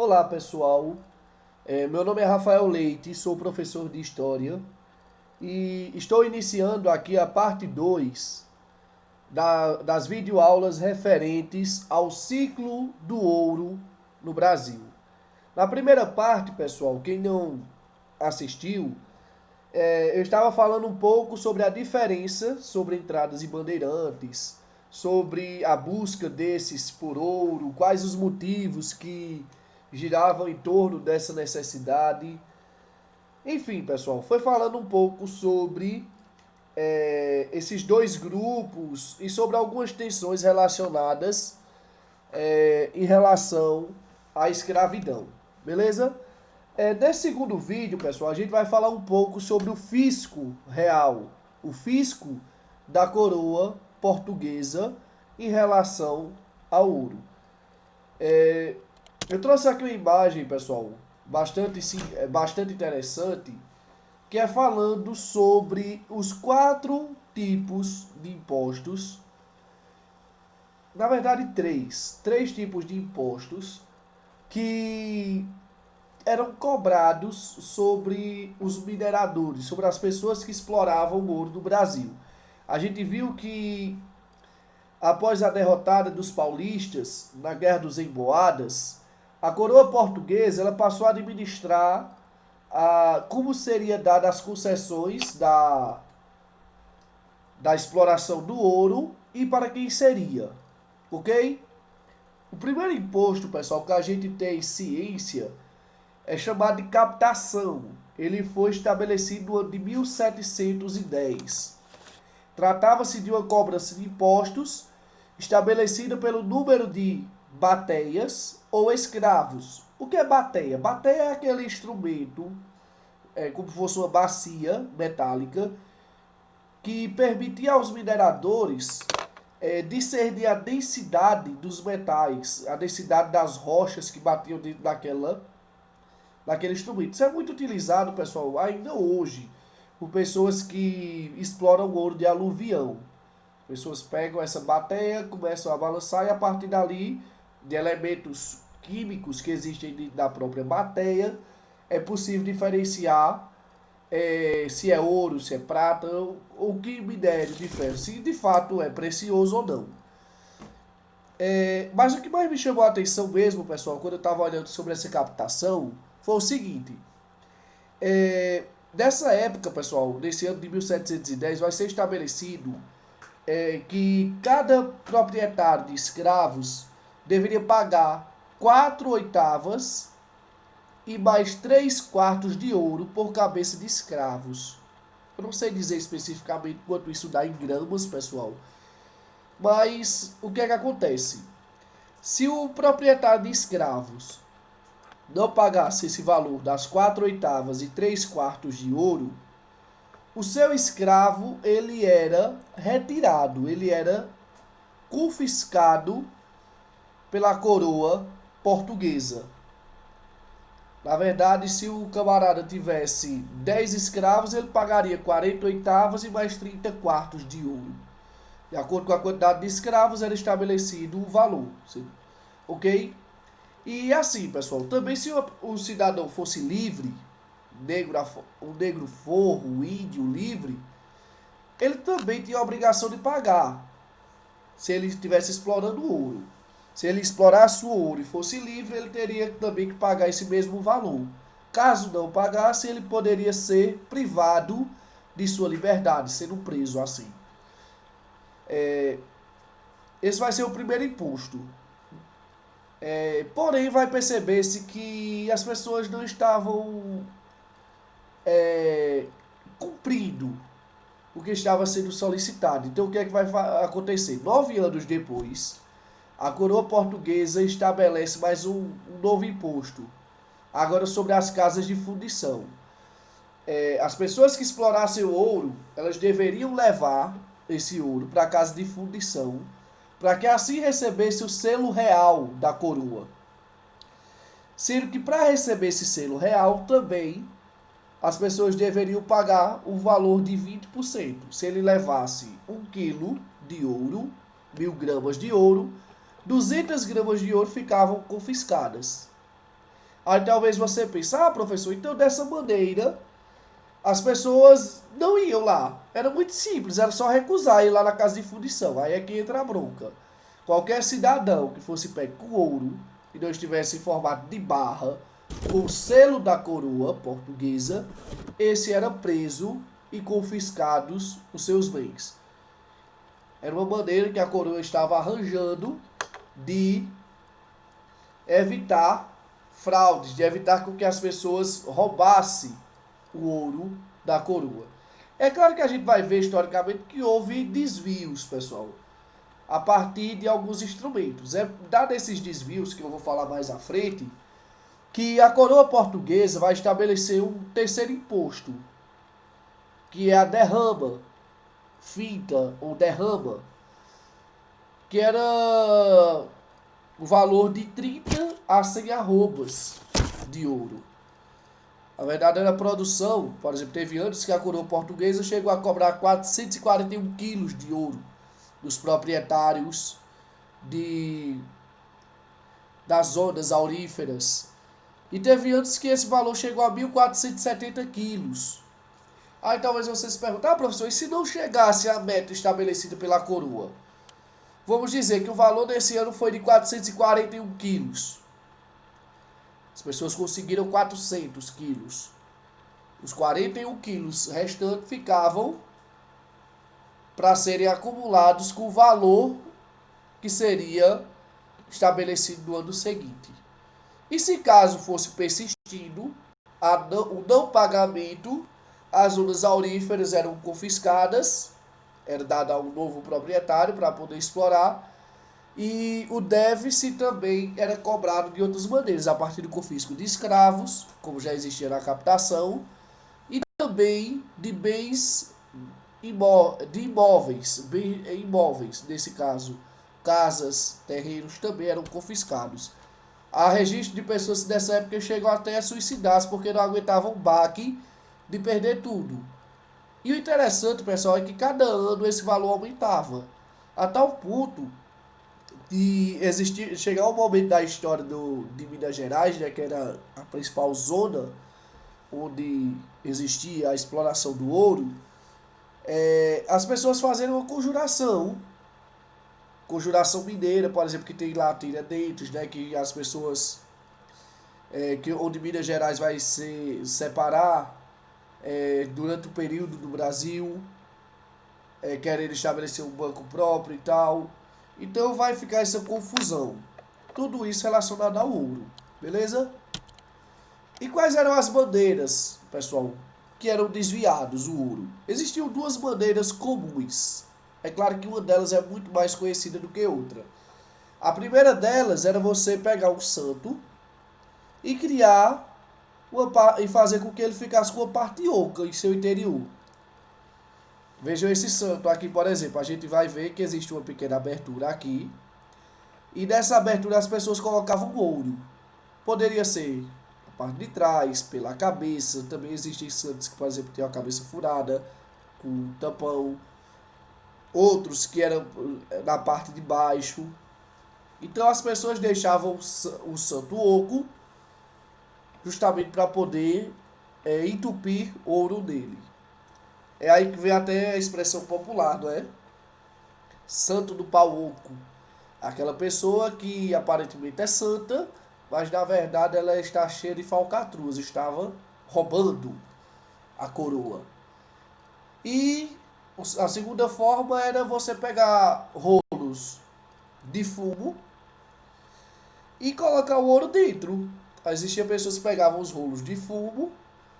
Olá pessoal, meu nome é Rafael Leite, sou professor de História e estou iniciando aqui a parte 2 das videoaulas referentes ao ciclo do ouro no Brasil. Na primeira parte, pessoal, quem não assistiu, eu estava falando um pouco sobre a diferença sobre entradas e bandeirantes, sobre a busca desses por ouro, quais os motivos que giravam em torno dessa necessidade. Enfim, pessoal, foi falando um pouco sobre esses dois grupos e sobre algumas tensões relacionadas em relação à escravidão. Beleza? Nesse segundo vídeo, pessoal, a gente vai falar um pouco sobre o fisco real, o fisco da coroa portuguesa em relação ao ouro. Eu trouxe aqui uma imagem, pessoal, bastante interessante, que é falando sobre os 4 tipos de impostos, na verdade três tipos de impostos que eram cobrados sobre os mineradores, sobre as pessoas que exploravam o ouro do Brasil. A gente viu que após a derrotada dos paulistas na Guerra dos Emboadas, a coroa portuguesa ela passou a administrar como seria dadas as concessões da exploração do ouro e para quem seria, ok? O primeiro imposto, pessoal, que a gente tem ciência é chamado de captação. Ele foi estabelecido no ano de 1710. Tratava-se de uma cobrança de impostos estabelecida pelo número de bateias ou escravos. O que é bateia? Bateia é aquele instrumento, como se fosse uma bacia metálica, que permitia aos mineradores discernir a densidade dos metais, a densidade das rochas que batiam dentro daquele instrumento. Isso é muito utilizado, pessoal, ainda hoje, por pessoas que exploram ouro de aluvião. Pessoas pegam essa bateia, começam a balançar e a partir dali, de elementos químicos que existem dentro da própria bateia, é possível diferenciar se é ouro, se é prata, ou que minério de ferro, se de fato é precioso ou não. Mas o que mais me chamou a atenção mesmo, pessoal, quando eu estava olhando sobre essa captação, foi o seguinte. Nessa época, pessoal, nesse ano de 1710, vai ser estabelecido que cada proprietário de escravos deveria pagar 4/8 e mais 3/4 de ouro por cabeça de escravos. Eu não sei dizer especificamente quanto isso dá em gramas, pessoal. Mas o que é que acontece? Se o proprietário de escravos não pagasse esse valor das 4/8 e 3/4 de ouro, o seu escravo ele era retirado, ele era confiscado pela coroa portuguesa. Na verdade, se o camarada tivesse 10 escravos, ele pagaria 40/8 e mais 30/4 de ouro. De acordo com a quantidade de escravos, era estabelecido o valor. Ok? E assim, pessoal, também se o cidadão fosse livre, um negro forro, um índio livre, ele também tinha a obrigação de pagar, se ele estivesse explorando o ouro. Se ele explorasse o ouro e fosse livre, ele teria também que pagar esse mesmo valor. Caso não pagasse, ele poderia ser privado de sua liberdade, sendo preso assim. Esse vai ser o primeiro imposto. Porém, vai perceber-se que as pessoas não estavam cumprindo o que estava sendo solicitado. Então, o que é que vai acontecer? 9 anos depois, a coroa portuguesa estabelece mais um novo imposto, agora sobre as casas de fundição. As pessoas que explorassem o ouro, elas deveriam levar esse ouro para a casa de fundição, para que assim recebesse o selo real da coroa. Sendo que para receber esse selo real também as pessoas deveriam pagar o valor de 20%. Se ele levasse 1 quilo de ouro, 1.000 gramas de ouro, 200 gramas de ouro ficavam confiscadas. Aí talvez você pense, ah, professor, então dessa maneira as pessoas não iam lá. Era muito simples, era só recusar ir lá na casa de fundição. Aí é que entra a bronca. Qualquer cidadão que fosse pego com ouro e não estivesse em formato de barra, com o selo da coroa portuguesa, esse era preso e confiscados os seus bens. Era uma maneira que a coroa estava arranjando de evitar fraudes, de evitar com que as pessoas roubassem o ouro da coroa. É claro que a gente vai ver historicamente que houve desvios, pessoal, a partir de alguns instrumentos. É dado esses desvios, que eu vou falar mais à frente, que a coroa portuguesa vai estabelecer um terceiro imposto, que é a derrama, finta ou derrama, que era o valor de 30 a 100 arrobas de ouro. A verdadeira produção, por exemplo, teve antes que a coroa portuguesa chegou a cobrar 441 quilos de ouro dos proprietários de, das zonas auríferas. E teve antes que esse valor chegou a 1.470 quilos. Aí talvez você se pergunte, ah, professor, e se não chegasse a meta estabelecida pela coroa? Vamos dizer que o valor desse ano foi de 441 quilos. As pessoas conseguiram 400 quilos. Os 41 quilos restantes ficavam para serem acumulados com o valor que seria estabelecido no ano seguinte. E se caso fosse persistindo o não pagamento, as zonas auríferas eram confiscadas, era dada a um novo proprietário para poder explorar, e o déficit também era cobrado de outras maneiras, a partir do confisco de escravos, como já existia na captação, e também de bens de imóveis, nesse caso, casas, terrenos também eram confiscados. Há registro de pessoas que nessa época chegam até a suicidar-se porque não aguentavam o baque de perder tudo. E o interessante, pessoal, é que cada ano esse valor aumentava, a tal ponto de existir, chegar um momento da história de Minas Gerais, né, que era a principal zona onde existia a exploração do ouro, as pessoas fazerem uma conjuração mineira, por exemplo, que tem lá Tiradentes, né, que as pessoas, que onde Minas Gerais vai se separar durante o período do Brasil, querendo estabelecer um banco próprio e tal. Então vai ficar essa confusão. Tudo isso relacionado ao ouro, beleza? E quais eram as bandeiras, pessoal, que eram desviados o ouro? Existiam duas bandeiras comuns. É claro que uma delas é muito mais conhecida do que outra. A primeira delas era você pegar um santo e criar e fazer com que ele ficasse com uma parte oca em seu interior. Vejam esse santo aqui, por exemplo. A gente vai ver que existe uma pequena abertura aqui. E nessa abertura as pessoas colocavam ouro. Poderia ser a parte de trás, pela cabeça. Também existem santos que, por exemplo, têm a cabeça furada, com um tampão. Outros que eram na parte de baixo. Então as pessoas deixavam o santo oco justamente para poder entupir ouro nele. É aí que vem até a expressão popular, não é? Santo do pau oco. Aquela pessoa que aparentemente é santa, mas na verdade ela está cheia de falcatruas, estava roubando a coroa. E a segunda forma era você pegar rolos de fumo e colocar o ouro dentro. Existiam pessoas que pegavam os rolos de fumo,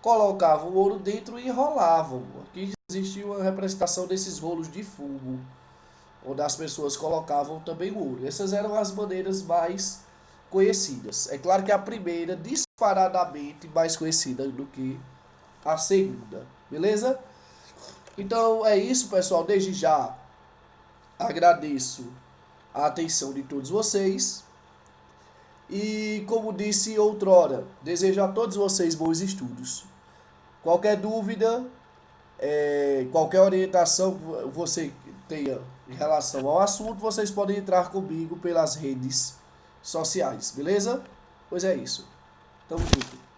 colocavam o ouro dentro e enrolavam. Aqui existia uma representação desses rolos de fumo, onde as pessoas colocavam também o ouro. Essas eram as maneiras mais conhecidas. É claro que a primeira, disparadamente, mais conhecida do que a segunda. Beleza? Então é isso, pessoal. Desde já agradeço a atenção de todos vocês. E como disse outrora, desejo a todos vocês bons estudos. Qualquer dúvida, qualquer orientação que você tenha em relação ao assunto, vocês podem entrar comigo pelas redes sociais, beleza? Pois é isso. Tamo junto.